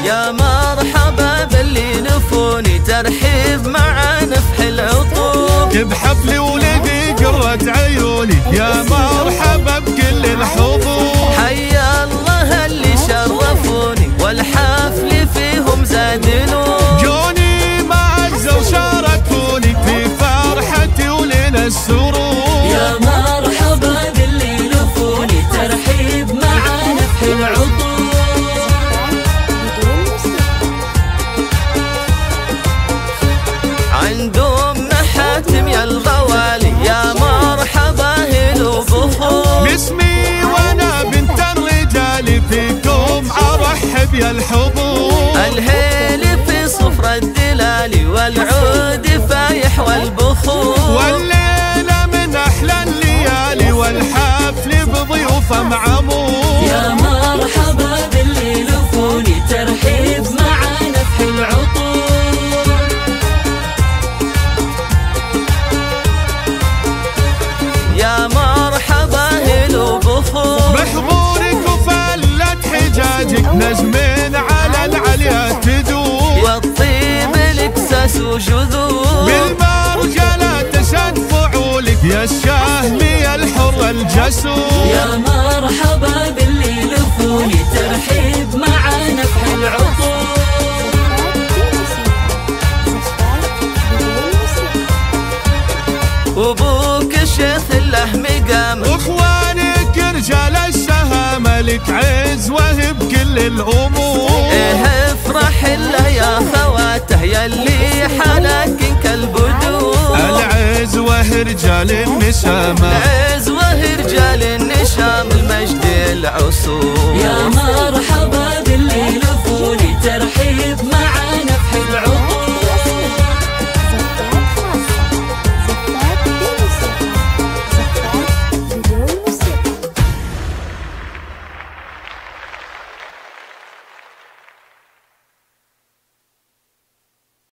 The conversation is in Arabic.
يا مرحبا باللي نفوني ترحيب مع نفح العطور. بحفل ولدي قرة عيوني يا مرحبا بكل الحضور. حيا الله اللي شرفوني والحفل فيهم زاد نور. جوني معزة وشاركوني في فرحتي ولنا السرور. يا مرحبا باللي نفوني ترحيب مع نفح العطور. عندهم حاتم يا الغوالي يا مرحبا هلو بخور. باسمي وانا بنت الرجال فيكم ارحب يا الحضور. الهيل في صفر الدلال والعود فايح والبخور. والليلة من احلى الليالي والحفل بضيوفه معمور. يا مرحبا باللي نفوني ترحيب مع نفح العطور. يا مرحبا هلو بخور. بحضورك وفلت حجاجك نجمين على العليا تدور. والطيب الاكساس وجذور. بالمرجلة تشد فعولك يا الشاهلي الحر الجسور. يا مرحبا باللي نفوني ترحيب مع نفح العطور. وابوك الشيخ له مقام. واخوانك رجال الشهامة لك عز وهب كل الامور. ايه افرح له يا خواته يلي حالك كالبدور. العز وهرجال النشامة. العز وهرجال النشام المجد العصور. يا مرحبا